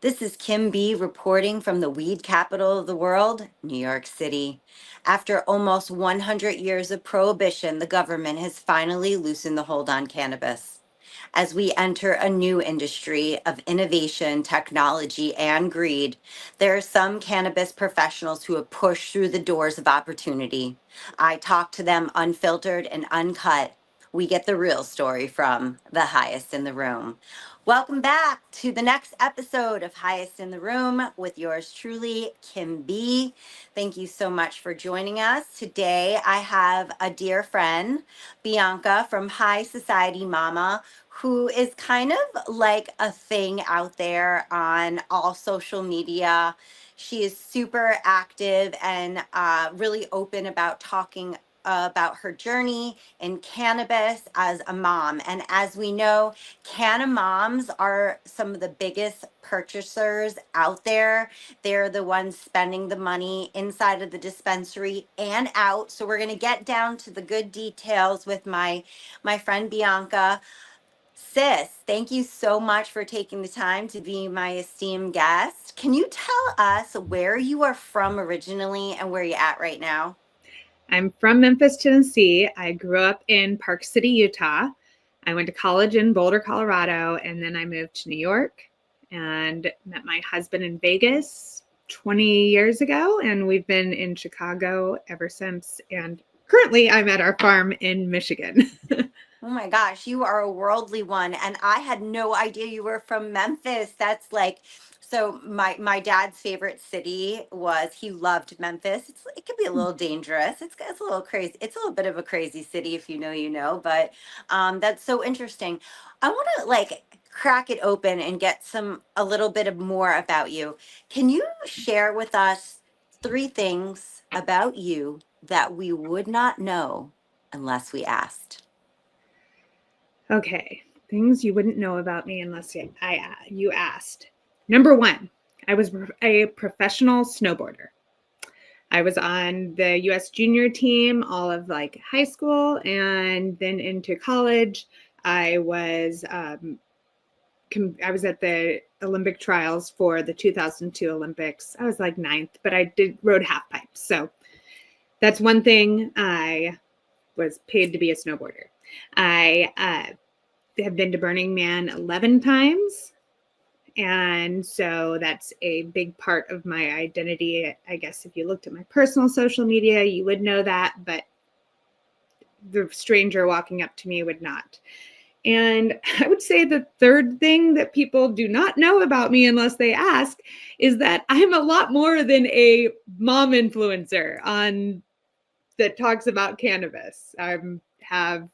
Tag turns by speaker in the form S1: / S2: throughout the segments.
S1: This is Kim B reporting from the weed capital of the world, New York City. After almost 100 years of prohibition, the government has finally loosened the hold on cannabis. As we enter a new industry of innovation, technology, and greed, there are some cannabis professionals who have pushed through the doors of opportunity. I talk to them unfiltered and uncut. We get the real story from the highest in the room. Welcome back to the next episode of Highest in the Room with yours truly, Kim B. Thank you so much for joining us. Today, I have a dear friend, Bianca from High Society Mama, who is kind of like a thing out there on all social media. She is super active and really open about talking about her journey in cannabis as a mom. And as we know, Canna moms are some of the biggest purchasers out there. They're the ones spending the money inside of the dispensary and out. So we're going to get down to the good details with my friend Bianca. Sis, thank you so much for taking the time to be my esteemed guest. Can you tell us where you are from originally and where you're at right now?
S2: I'm from Memphis, Tennessee. I grew up in Park City, Utah. I went to college in Boulder, Colorado, and then I moved to New York and met my husband in Vegas 20 years ago. And we've been in Chicago ever since. And currently, I'm at our farm in Michigan.
S1: Oh my gosh, you are a worldly one. And I had no idea you were from Memphis. That's like, so my dad's favorite city was, he loved Memphis. It can be a little dangerous. It's a little crazy. It's a little bit of a crazy city if you know, you know, but that's so interesting. I want to like crack it open and get a little bit of more about you. Can you share with us three things about you that we would not know unless we asked?
S2: Okay, things you wouldn't know about me unless you asked. Number one, I was a professional snowboarder. I was on the US junior team all of like high school, and then into college. I was I was at the Olympic trials for the 2002 Olympics. I was like ninth, but I rode half pipes. So that's one thing. I was paid to be a snowboarder. I have been to Burning Man 11 times. And so that's a big part of my identity. I guess if you looked at my personal social media, you would know that, but the stranger walking up to me would not. And I would say the third thing that people do not know about me unless they ask is that I'm a lot more than a mom influencer on that talks about cannabis. I have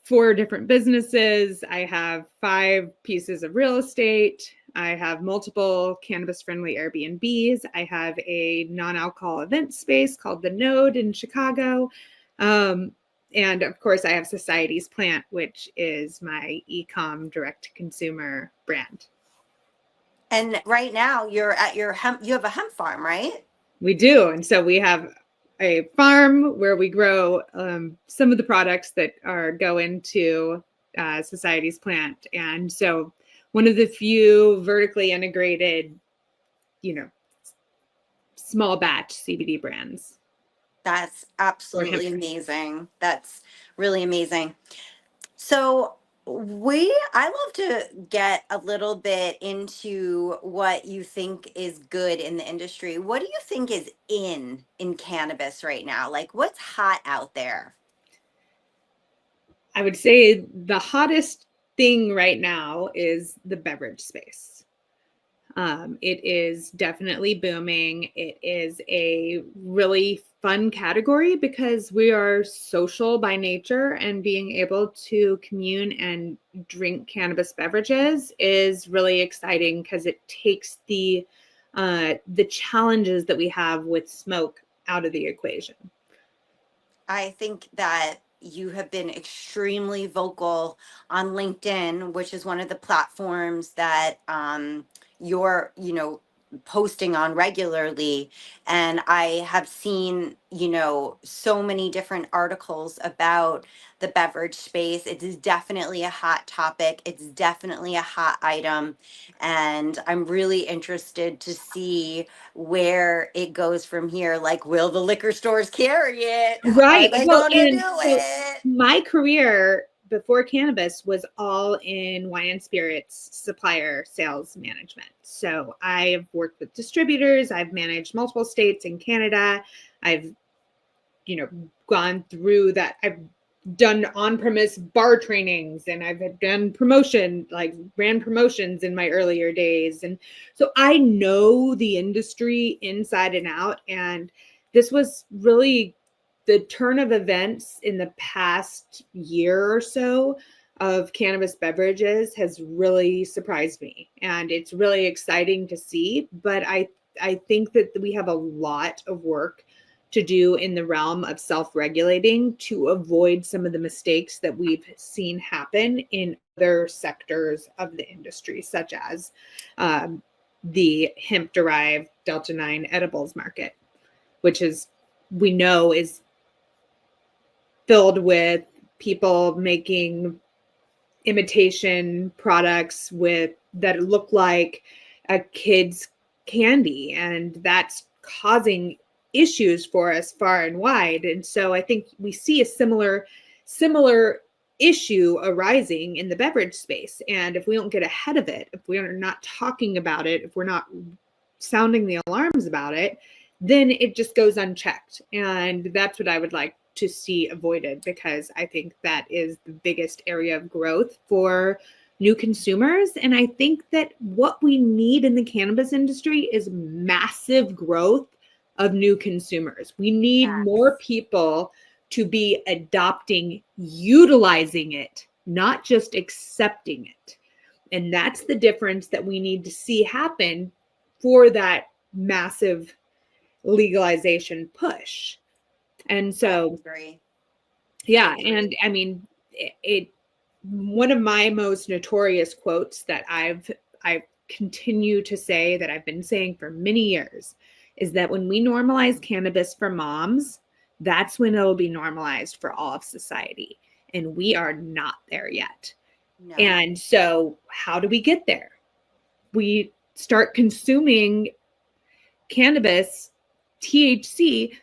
S2: 4 different businesses. I have 5 pieces of real estate. I have multiple cannabis-friendly Airbnbs. I have a non-alcohol event space called The Node in Chicago. And of course, I have Society's Plant, which is my e-com direct-to-consumer brand.
S1: And right now you're at your hemp, you have a hemp farm, right?
S2: We do. And so we have a farm where we grow some of the products that go into Society's Plant. And so one of the few vertically integrated, small batch CBD brands.
S1: That's absolutely amazing. That's really amazing. So I love to get a little bit into what you think is good in the industry. What do you think is in cannabis right now? Like what's hot out there?
S2: I would say the hottest thing right now is the beverage space. It is definitely booming. It is a really fun category because we are social by nature, and being able to commune and drink cannabis beverages is really exciting because it takes the challenges that we have with smoke out of the equation.
S1: I think that you have been extremely vocal on LinkedIn, which is one of the platforms that you're, posting on regularly. And I have seen, so many different articles about the beverage space. It is definitely a hot topic. It's definitely a hot item. And I'm really interested to see where it goes from here. Like, will the liquor stores carry it? Are
S2: Right.
S1: they
S2: Well,
S1: going to
S2: and
S1: do
S2: so
S1: it?
S2: my career before cannabis was all in wine and spirits supplier sales management. So I've worked with distributors, I've managed multiple states in Canada. I've, gone through that. I've done on-premise bar trainings, and I've done ran promotions in my earlier days. And so I know the industry inside and out. And this was really the turn of events in the past year or so of cannabis beverages has really surprised me. And it's really exciting to see, but I think that we have a lot of work to do in the realm of self-regulating to avoid some of the mistakes that we've seen happen in other sectors of the industry, such as the hemp-derived Delta-9 edibles market, which we know is filled with people making imitation products that look like a kid's candy, and that's causing issues for us far and wide. And so I think we see a similar issue arising in the beverage space. And if we don't get ahead of it, if we are not talking about it, if we're not sounding the alarms about it, then it just goes unchecked. And that's what I would like to see avoided, because I think that is the biggest area of growth for new consumers. And I think that what we need in the cannabis industry is massive growth of new consumers. We need more people to be adopting, utilizing it, not just accepting it. And that's the difference that we need to see happen for that massive legalization push. And so, yeah, and I mean, it one of my most notorious quotes that I continue to say, that I've been saying for many years, is that when we normalize cannabis for moms, that's when it'll be normalized for all of society. And we are not there yet. No. And so how do we get there? We start consuming cannabis, THC,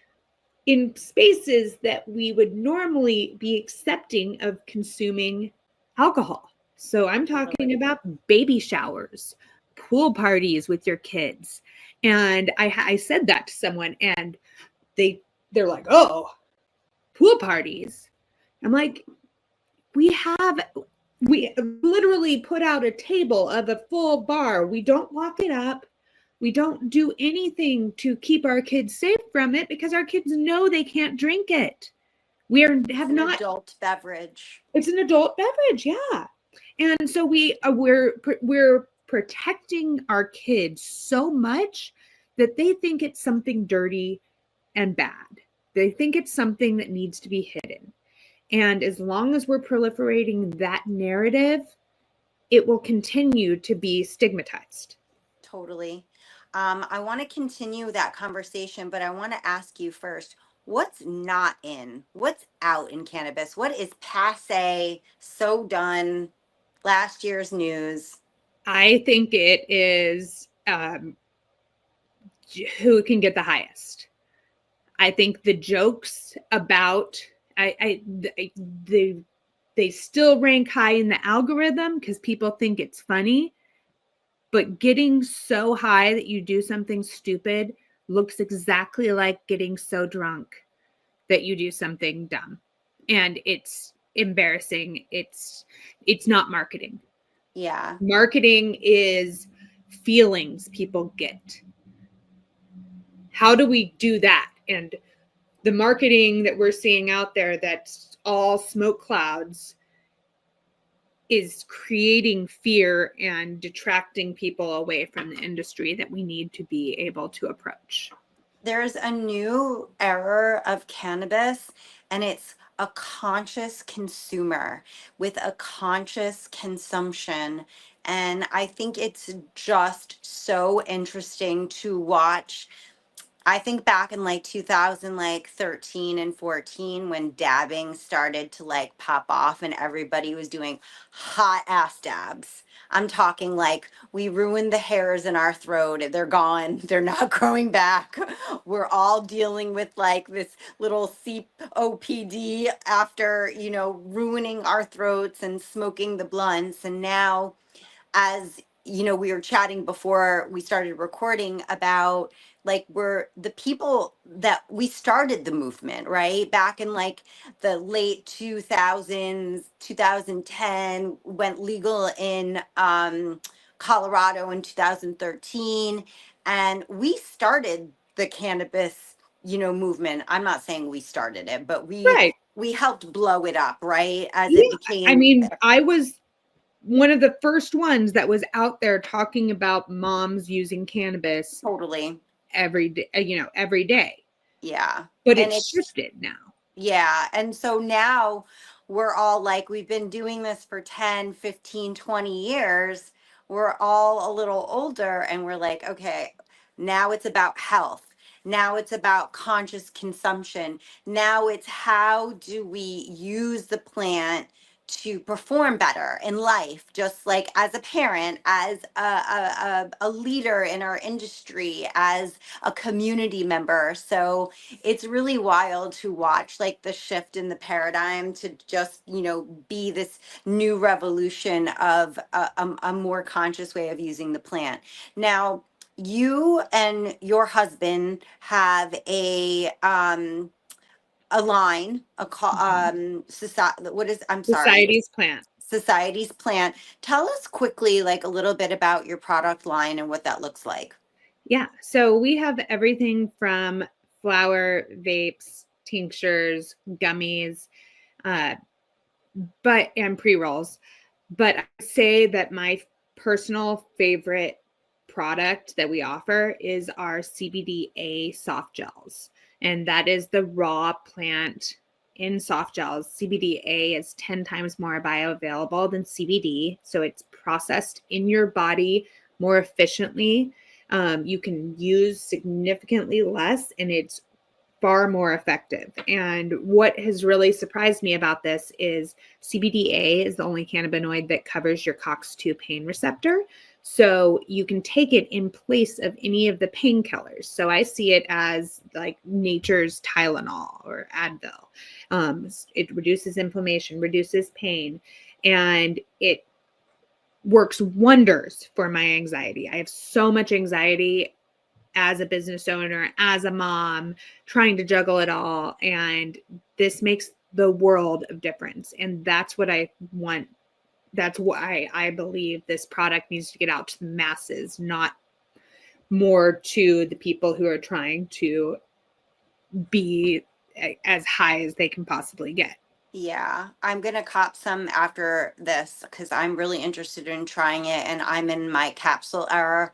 S2: in spaces that we would normally be accepting of consuming alcohol. So I'm talking about baby showers, pool parties with your kids. And I said that to someone, and they're like, "Oh, pool parties." I'm like, we literally put out a table of a full bar. We don't lock it up. We don't do anything to keep our kids safe from it, because our kids know they can't drink it. It's an
S1: adult beverage.
S2: It's an adult beverage, yeah. And so we're protecting our kids so much that they think it's something dirty and bad. They think it's something that needs to be hidden. And as long as we're proliferating that narrative, it will continue to be stigmatized.
S1: Totally. I want to continue that conversation, but I want to ask you first, what's not in? What's out in cannabis? What is passe, so done, last year's news?
S2: I think it is who can get the highest. I think the jokes about they still rank high in the algorithm because people think it's funny, but getting so high that you do something stupid looks exactly like getting so drunk that you do something dumb, and it's embarrassing. It's not marketing.
S1: Yeah,
S2: marketing is feelings people get. How do we do that? And the marketing that we're seeing out there, that's all smoke clouds, is creating fear and detracting people away from the industry that we need to be able to approach.
S1: There's a new era of cannabis, and it's a conscious consumer with a conscious consumption. And I think it's just so interesting to watch. I think back in like 2013 and 14 when dabbing started to like pop off and everybody was doing hot ass dabs. I'm talking like we ruined the hairs in our throat. They're gone. They're not growing back. We're all dealing with like this little COPD after, ruining our throats and smoking the blunts. And now, as we were chatting before we started recording about, like, we're the people that we started the movement right back in like the late 2000s, 2010, went legal in Colorado in 2013, and we started the cannabis movement. I'm not saying we started it, but we
S2: Right.
S1: we helped blow it up, right, as it
S2: Yeah. I
S1: became.
S2: mean, I was one of the first ones that was out there talking about moms using cannabis
S1: Totally.
S2: every day, every day.
S1: Yeah.
S2: But
S1: And
S2: it's
S1: it's,
S2: shifted now.
S1: yeah. And so now we're all like, we've been doing this for 10, 15, 20 years. We're all a little older and we're like, okay, now it's about health. Now it's about conscious consumption. Now it's how do we use the plant to perform better in life, just like as a parent, as a leader in our industry, as a community member. So it's really wild to watch like the shift in the paradigm to just be this new revolution of a more conscious way of using the plant. Now, you and your husband have a line,
S2: Mhm.
S1: society, what is, I'm sorry,
S2: Society's plant.
S1: society's plant. Tell us quickly like a little bit about your product line and what that looks like.
S2: Yeah. So we have everything from flower, vapes, tinctures, gummies, uh, and pre-rolls. But I say that my personal favorite product that we offer is our CBDA soft gels. And that is the raw plant in soft gels. CBDA is 10 times more bioavailable than CBD. So it's processed in your body more efficiently. You can use significantly less, and it's far more effective. And what has really surprised me about this is CBDA is the only cannabinoid that covers your COX-2 pain receptor. So you can take it in place of any of the painkillers. So I see it as like nature's Tylenol or Advil. It reduces inflammation, reduces pain, and it works wonders for my anxiety. I have so much anxiety as a business owner, as a mom, trying to juggle it all. And this makes the world of difference. And that's what I want. That's why I believe this product needs to get out to the masses, not more to the people who are trying to be as high as they can possibly get.
S1: Yeah, I'm gonna cop some after this because I'm really interested in trying it, and I'm in my capsule era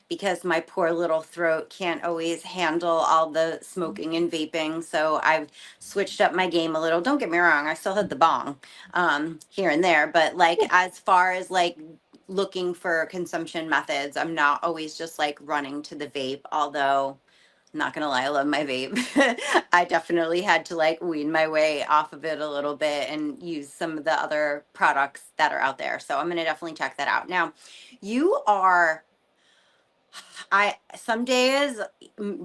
S1: because my poor little throat can't always handle all the smoking and vaping. So I've switched up my game a little. Don't get me wrong, I still had the bong here and there, but like as far as like looking for consumption methods, I'm not always just like running to the vape, although not gonna lie, I love my vape. I definitely had to like wean my way off of it a little bit and use some of the other products that are out there. So I'm gonna definitely check that out. Now, you are, I some days,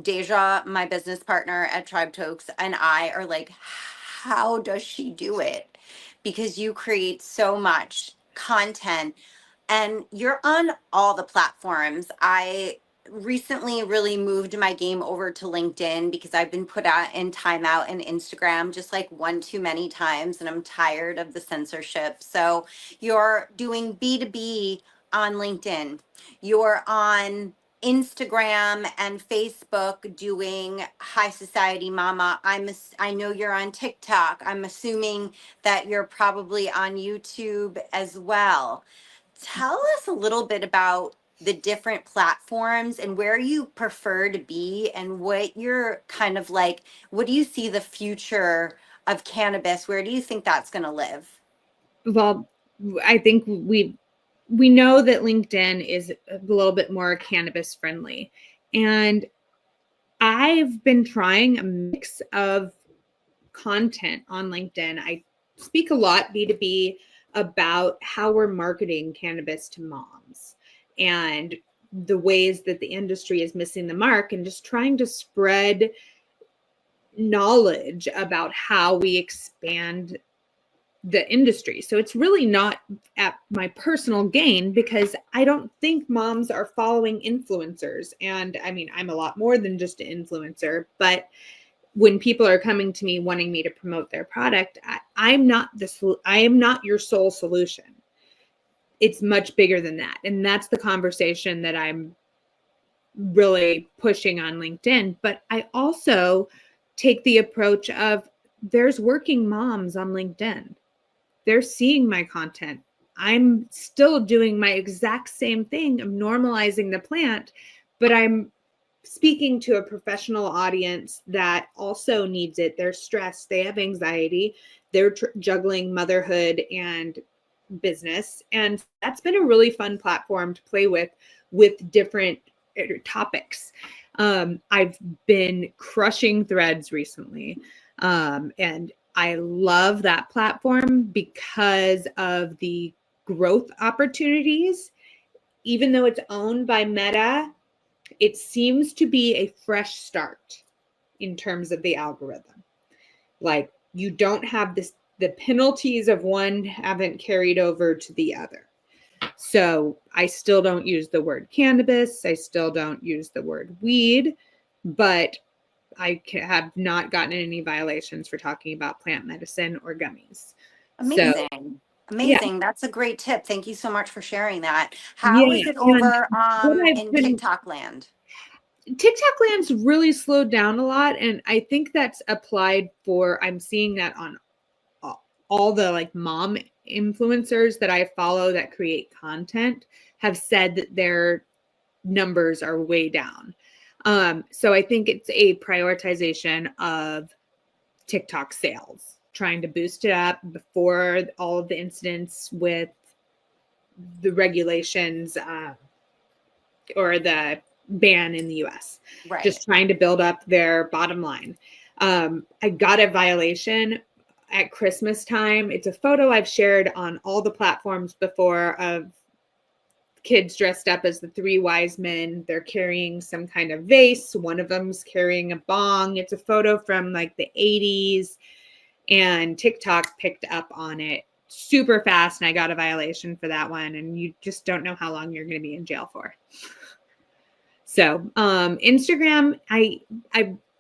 S1: Deja, my business partner at Tribe Tokes, and I are like, how does she do it? Because you create so much content and you're on all the platforms. I recently really moved my game over to LinkedIn because I've been put out in timeout and Instagram just like one too many times, and I'm tired of the censorship. So you're doing B2B on LinkedIn. You're on Instagram and Facebook doing High Society Mama. I know you're on TikTok. I'm assuming that you're probably on YouTube as well. Tell us a little bit about the different platforms and where you prefer to be and what you're kind of like, what do you see the future of cannabis? Where do you think that's going to live?
S2: Well, I think we we know that LinkedIn is a little bit more cannabis friendly. And I've been trying a mix of content on LinkedIn. I speak a lot B2B about how we're marketing cannabis to moms and the ways that the industry is missing the mark, and just trying to spread knowledge about how we expand the industry. So it's really not at my personal gain, because I don't think moms are following influencers. And I mean, I'm a lot more than just an influencer, but when people are coming to me wanting me to promote their product, I am not your sole solution. It's much bigger than that. And that's the conversation that I'm really pushing on LinkedIn. But I also take the approach of, there's working moms on LinkedIn. They're seeing my content. I'm still doing my exact same thing of normalizing the plant, but I'm speaking to a professional audience that also needs it. They're stressed, they have anxiety, they're juggling motherhood and business. And that's been a really fun platform to play with different topics. I've been crushing threads recently. And I love that platform because of the growth opportunities. Even though it's owned by Meta, it seems to be a fresh start in terms of the algorithm. Like, you don't have the penalties of one haven't carried over to the other. So I still don't use the word cannabis. I still don't use the word weed, but I have not gotten any violations for talking about plant medicine or gummies. So,
S1: Amazing.
S2: yeah.
S1: Amazing. That's a great tip. Thank you so much for sharing that. How
S2: Yeah.
S1: is it
S2: And
S1: over
S2: what I've
S1: in
S2: been
S1: TikTok land?
S2: TikTok land's really slowed down a lot. And I think that's applied for, I'm seeing that on all the like mom influencers that I follow that create content have said that their numbers are way down. So I think it's a prioritization of TikTok sales, trying to boost it up before all of the incidents with the regulations or the ban in the US,
S1: Right.
S2: just trying to build up their bottom line. I got a violation at Christmas time. It's a photo I've shared on all the platforms before of kids dressed up as the three wise men. They're carrying some kind of vase. One of them's carrying a bong. It's a photo from like the 80s, and TikTok picked up on it super fast, and I got a violation for that one. And you just don't know how long you're going to be in jail for. So Instagram, I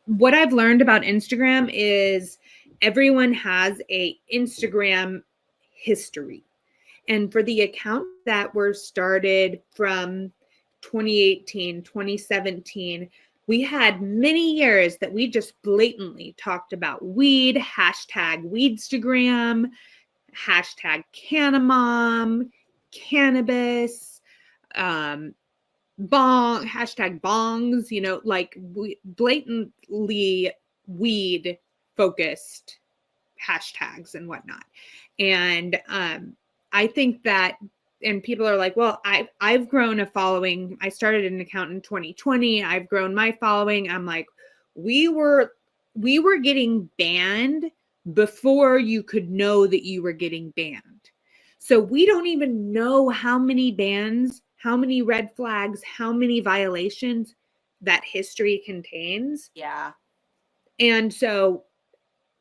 S2: what I've learned about Instagram is everyone has a Instagram history. And for the accounts that were started from 2018, 2017, we had many years that we just blatantly talked about weed, hashtag Weedstagram, hashtag Canamom, cannabis, hashtag bongs, like blatantly weed focused hashtags and whatnot. And I think that, and people are like, well, I've grown a following. I started an account in 2020. I've grown my following. I'm like, we were getting banned before you could know that you were getting banned. So we don't even know how many bans, how many red flags, how many violations that history contains.
S1: Yeah.
S2: And so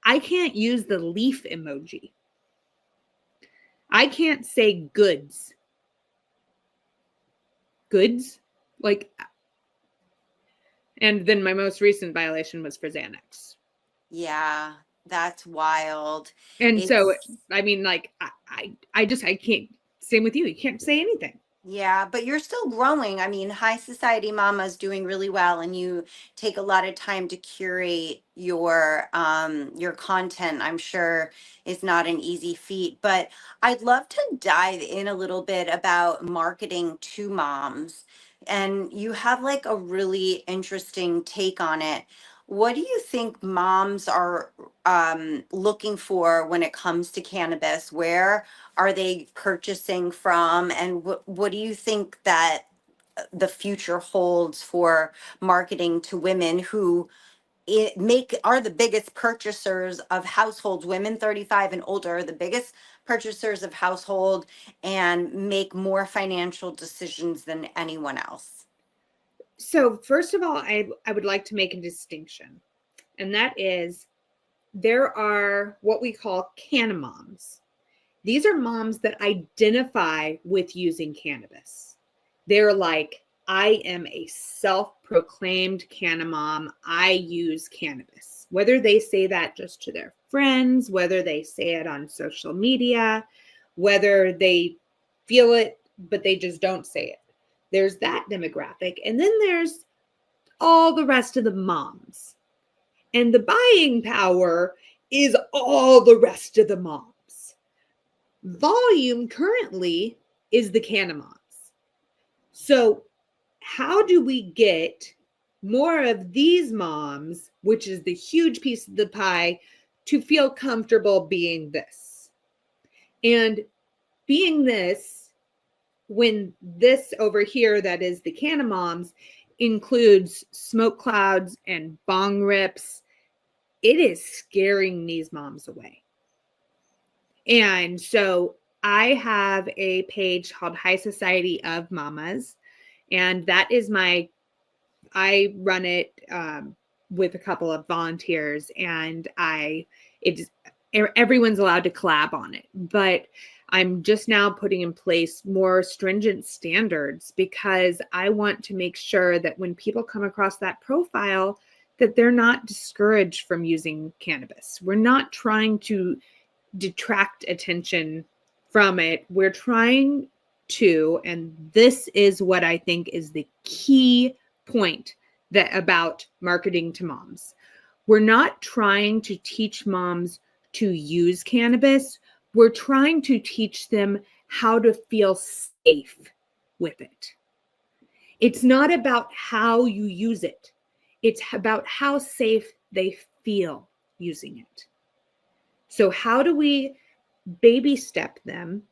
S2: I can't use the leaf emoji. I can't say goods. Goods? Like, and then my most recent violation was for Xanax.
S1: Yeah. That's wild.
S2: And so,
S1: It's
S2: I mean, like, I can't, same with you. You can't say anything.
S1: Yeah, but you're still growing. I mean, High Society Mama is doing really well, and you take a lot of time to curate your content. I'm sure is not an easy feat, but I'd love to dive in a little bit about marketing to moms. And you have like a really interesting take on it. What do you think moms are looking for when it comes to cannabis? Where are they purchasing from? And what do you think that the future holds for marketing to women who are the biggest purchasers of households? Women 35 and older are the biggest purchasers of household and make more financial decisions than anyone else.
S2: So first of all, I would like to make a distinction, and that is there are what we call canna moms. These are moms that identify with using cannabis. They're like, I am a self-proclaimed canna mom. I use cannabis. Whether they say that just to their friends, whether they say it on social media, whether they feel it, but they just don't say it. There's that demographic. And then there's all the rest of the moms. And the buying power is all the rest of the moms. Volume currently is the canna moms. So how do we get more of these moms, which is the huge piece of the pie, to feel comfortable being this? And being this, when this over here, that is the canna moms, includes smoke clouds and bong rips, it is scaring these moms away. And so I have a page called High Society of Mamas, and that is I run it with a couple of volunteers, and everyone's allowed to collab on it, but I'm just now putting in place more stringent standards because I want to make sure that when people come across that profile, that they're not discouraged from using cannabis. We're not trying to detract attention from it. We're trying to, and this is what I think is the key point about marketing to moms. We're not trying to teach moms to use cannabis. We're trying to teach them how to feel safe with it. It's not about how you use it. It's about how safe they feel using it. So how do we baby step them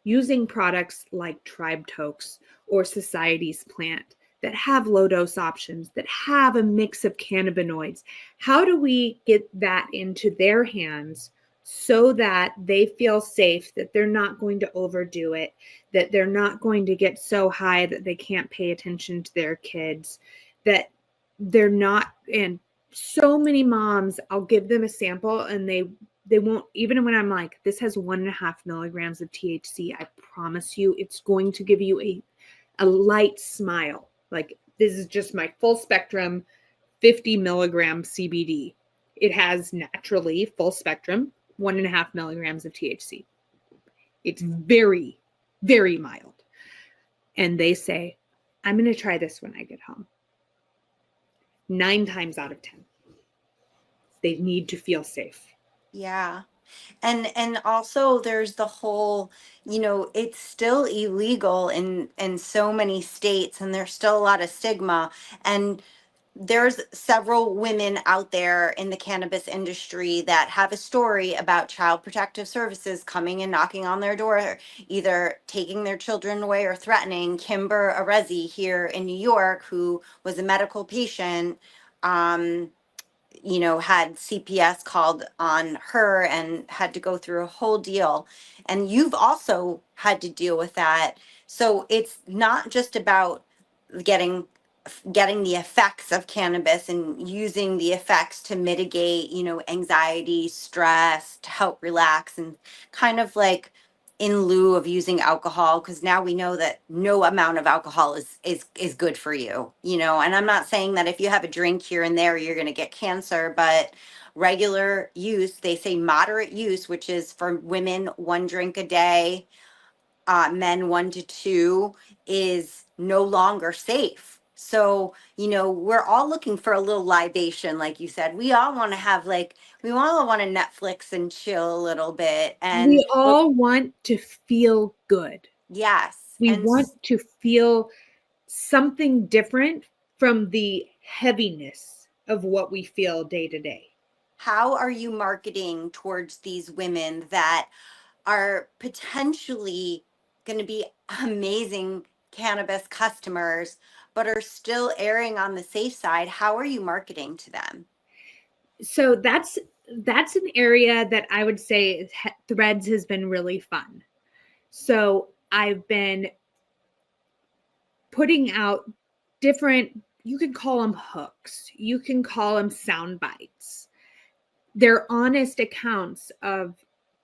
S2: using products like Tribe Tokes or Society's Plant that have low dose options, that have a mix of cannabinoids? How do we get that into their hands so that they feel safe, that they're not going to overdo it, that they're not going to get so high that they can't pay attention to their kids, that they're not? And so many moms, I'll give them a sample and they won't, even when I'm like, this has 1.5 milligrams of THC, I promise you it's going to give you a light smile. Like, this is just my full spectrum 50 milligram CBD. It has naturally full spectrum 1.5 milligrams of THC. It's very, very mild. And they say, I'm going to try this when I get home. 9 times out of 10, they need to feel safe.
S1: Yeah. And also there's the whole, it's still illegal in so many states, and there's still a lot of stigma. And there's several women out there in the cannabis industry that have a story about Child Protective Services coming and knocking on their door, either taking their children away or threatening. Kimber Arezi here in New York, who was a medical patient, had CPS called on her and had to go through a whole deal. And you've also had to deal with that. So it's not just about getting getting the effects of cannabis and using the effects to mitigate, anxiety, stress, to help relax, and kind of like in lieu of using alcohol, because now we know that no amount of alcohol is good for you, and I'm not saying that if you have a drink here and there you're going to get cancer, but regular use, they say moderate use, which is for women 1 drink a day, men 1 to 2, is no longer safe. So, we're all looking for a little libation, like you said. We all want to have, like, we all want to Netflix and chill a little bit.
S2: We all want to feel good.
S1: Yes.
S2: We want to feel something different from the heaviness of what we feel day to day.
S1: How are you marketing towards these women that are potentially going to be amazing cannabis customers, but are still erring on the safe side? How are you marketing to them?
S2: So that's an area that I would say Threads has been really fun. So I've been putting out different, you can call them hooks, you can call them sound bites. They're honest accounts of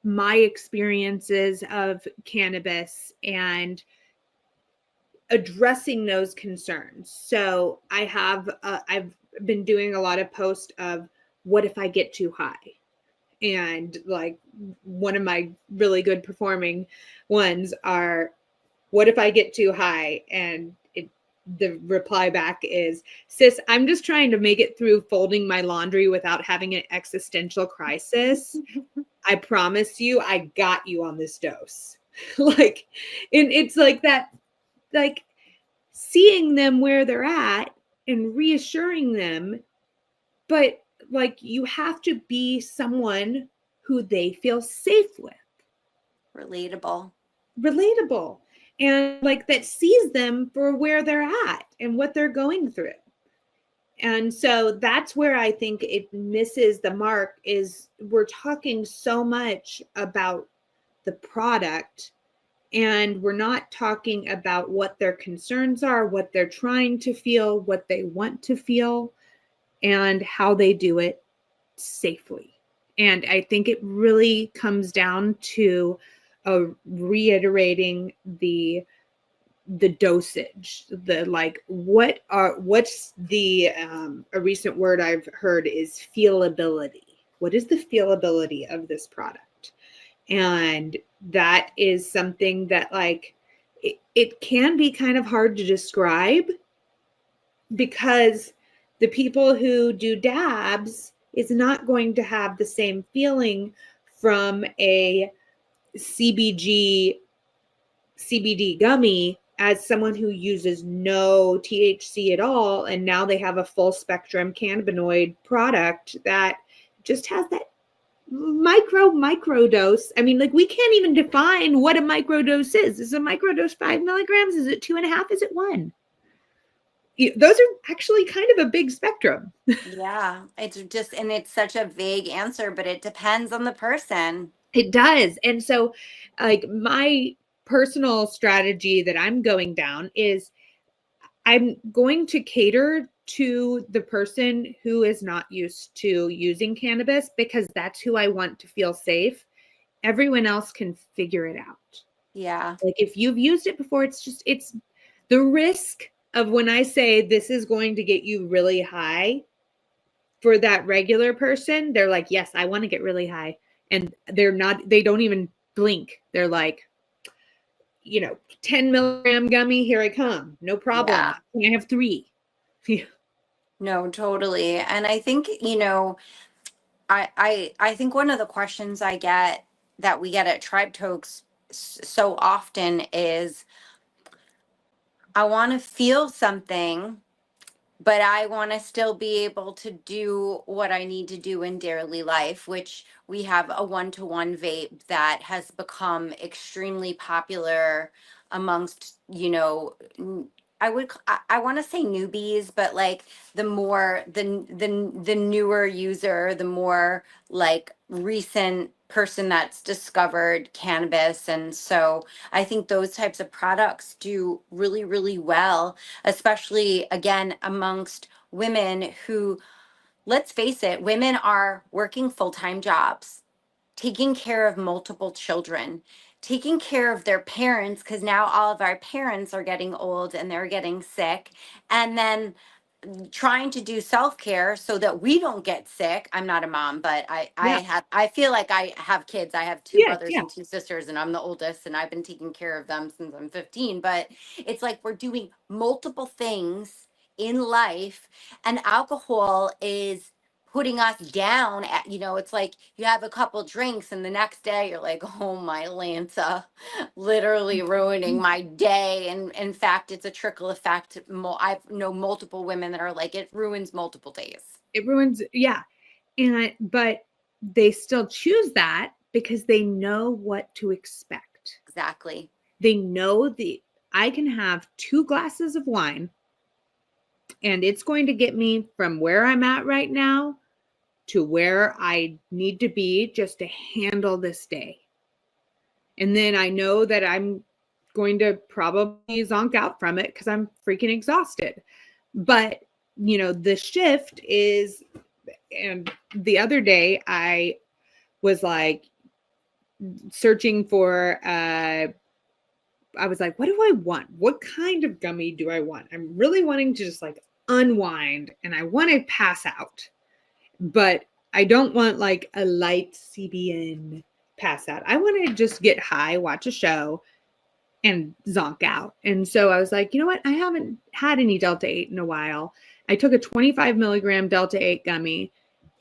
S2: my experiences of cannabis and addressing those concerns. So I've been doing a lot of posts of what if I get too high? And like one of my really good performing ones are, what if I get too high? And the reply back is, sis, I'm just trying to make it through folding my laundry without having an existential crisis. I promise you, I got you on this dose. Like, and it's like that, like seeing them where they're at and reassuring them. But like, you have to be someone who they feel safe with. Relatable, and like that sees them for where they're at and what they're going through. And so that's where I think it misses the mark, is we're talking so much about the product and we're not talking about what their concerns are, what they're trying to feel, what they want to feel, and how they do it safely. And I think it really comes down to reiterating the dosage, the like what's the a recent word I've heard is feelability. What is the feelability of this product? And that is something that like it can be kind of hard to describe, because the people who do dabs is not going to have the same feeling from a CBD gummy as someone who uses no THC at all, and now they have a full spectrum cannabinoid product that just has that micro dose. I mean, like, we can't even define what a micro dose is. Is a micro dose 5 milligrams? Is it 2.5? Is it 1? Those are actually kind of a big spectrum.
S1: Yeah, it's just, and it's such a vague answer, but it depends on the person.
S2: It does. And so, like, my personal strategy that I'm going down is I'm going to cater to the person who is not used to using cannabis, because that's who I want to feel safe. Everyone else can figure it out.
S1: Yeah.
S2: Like, if you've used it before, it's the risk of when I say this is going to get you really high, for that regular person, they're like, yes, I want to get really high. And they don't even blink. They're like, 10 milligram gummy, here I come. No problem.
S1: Yeah.
S2: I have 3.
S1: No, totally. And I think, I think one of the questions I get, that we get at Tribe Tokes so often, is I want to feel something, but I want to still be able to do what I need to do in daily life, which we have a one-to-one vape that has become extremely popular amongst, I want to say newbies, but like the newer user, the more like recent person that's discovered cannabis. And so I think those types of products do really, really well, especially again amongst women who, let's face it, women are working full-time jobs, taking care of multiple children, taking care of their parents, because now all of our parents are getting old and they're getting sick, and then trying to do self-care so that we don't get sick. I'm not a mom, but
S2: Yeah.
S1: I feel like I have kids. I have two
S2: Yeah.
S1: brothers
S2: Yeah.
S1: and two sisters, and I'm the oldest, and I've been taking care of them since I'm 15. But it's like we're doing multiple things in life, and alcohol is putting us down at, it's like you have a couple drinks and the next day you're like, oh my Lanta, literally ruining my day. And in fact, it's a trickle effect. I know multiple women that are like, it ruins multiple days.
S2: everyone's, yeah. But they still choose that because they know what to expect.
S1: Exactly.
S2: They know I can have 2 glasses of wine and it's going to get me from where I'm at right now to where I need to be just to handle this day. And then I know that I'm going to probably zonk out from it because I'm freaking exhausted. But, the shift is, and the other day I was like searching for, I was like, what do I want? What kind of gummy do I want? I'm really wanting to just like unwind and I want to pass out, but I don't want like a light CBN pass out. I want to just get high, watch a show, and zonk out. And so I was like, you know what? I haven't had any Delta 8 in a while. I took a 25 milligram Delta 8 gummy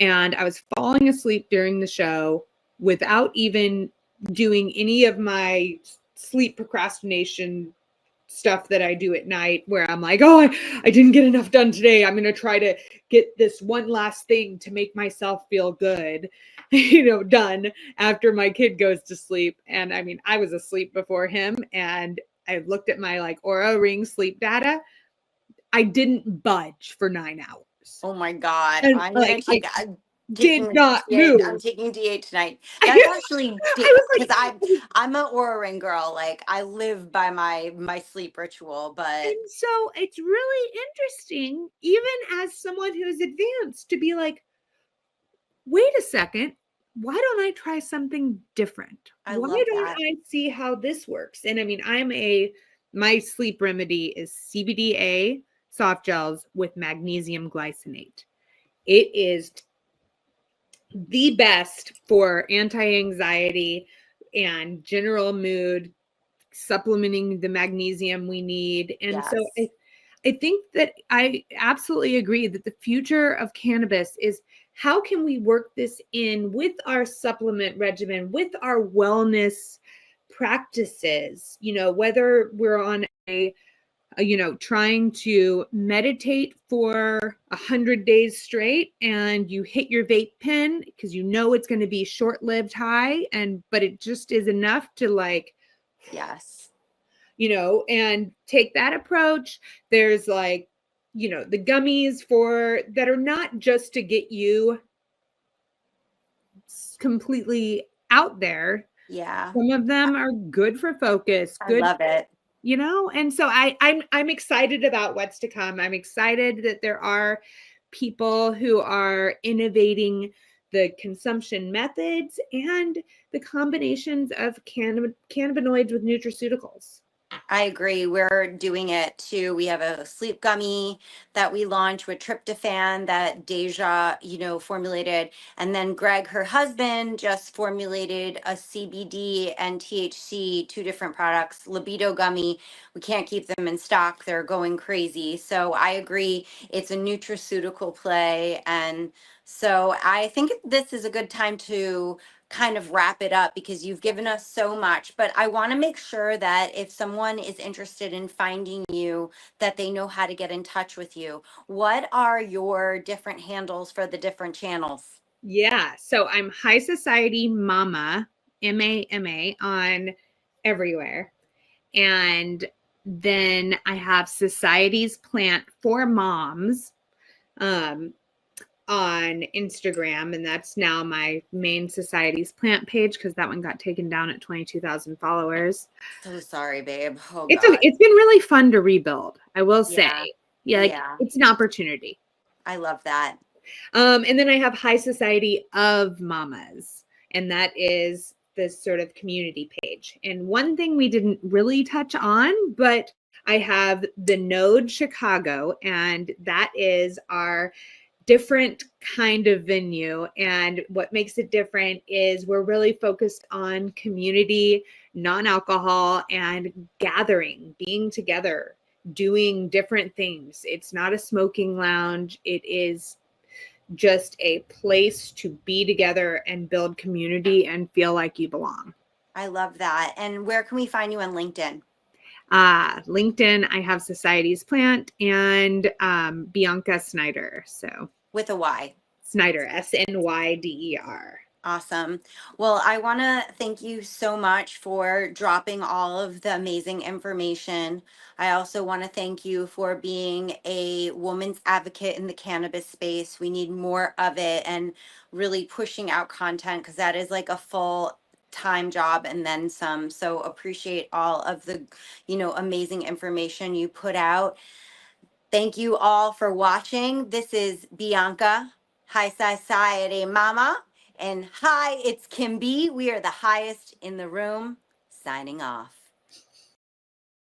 S2: and I was falling asleep during the show without even doing any of my sleep procrastination stuff that I do at night where I'm like, oh, I didn't get enough done today. I'm going to try to get this one last thing to make myself feel good, done after my kid goes to sleep. And I mean, I was asleep before him and I looked at my like Aura Ring sleep data. I didn't budge for 9 hours.
S1: Oh my God.
S2: And
S1: I'm
S2: like,
S1: gonna take
S2: did not
S1: D8.
S2: move.
S1: I'm taking D8 tonight.
S2: I
S1: That's actually
S2: was
S1: because
S2: like,
S1: I'm an Aura Ring girl. Like I live by my sleep ritual, but
S2: and so it's really interesting, even as someone who's advanced, to be like, wait a second, why don't I try something different?
S1: I
S2: Why
S1: love
S2: don't
S1: that.
S2: I see how this works? And I mean, my sleep remedy is CBDA soft gels with magnesium glycinate. It is the best for anti-anxiety and general mood, supplementing the magnesium we need. And so
S1: Yes.
S2: I think that I absolutely agree that the future of cannabis is how can we work this in with our supplement regimen, with our wellness practices, whether we're on trying to meditate for 100 days straight and you hit your vape pen because it's going to be short-lived high but it just is enough to like,
S1: Yes.
S2: and take that approach. There's like, the gummies that are not just to get you completely out there.
S1: Yeah.
S2: Some of them are good for focus,
S1: I
S2: good,
S1: love it.
S2: and so I'm excited about what's to come. I'm excited that there are people who are innovating the consumption methods and the combinations of cannabinoids with nutraceuticals.
S1: I agree. We're doing it too. We have a sleep gummy that we launched with tryptophan that Deja, formulated. And then Greg, her husband, just formulated a CBD and THC, 2 different products, libido gummy. We can't keep them in stock. They're going crazy. So I agree. It's a nutraceutical play. And so I think this is a good time to kind of wrap it up because you've given us so much, but I want to make sure that if someone is interested in finding you, that they know how to get in touch with you. What are your different handles for the different channels?
S2: Yeah. So I'm High Society Mama, MAMA, on everywhere. And then I have Society's Plant for Moms um, on Instagram. And that's now my main Society's Plant page because that one got taken down at 22,000 followers.
S1: So sorry, babe. Oh
S2: It's okay.
S1: God.
S2: It's been really fun to rebuild, I will say.
S1: Yeah.
S2: Yeah, like
S1: Yeah.
S2: it's an opportunity.
S1: I love that.
S2: And then I have High Society of Mamas, and that is this sort of community page. And one thing we didn't really touch on, but I have the Node Chicago, and that is our different kind of venue. And what makes it different is we're really focused on community, non-alcohol, and gathering, being together, doing different things. It's not a smoking lounge. It is just a place to be together and build community and feel like you belong.
S1: I love that. And where can we find you on LinkedIn?
S2: LinkedIn, I have Society's Plant and Bianca Snyder. So
S1: With a Y.
S2: Snyder, Snyder.
S1: Awesome. Well, I want to thank you so much for dropping all of the amazing information. I also want to thank you for being a woman's advocate in the cannabis space. We need more of it, and really pushing out content, because that is like a full time job and then some. So appreciate all of the, amazing information you put out. Thank you all for watching. This is Bianca, High Society Mama. And hi, it's Kim B. We are the highest in the room, signing off.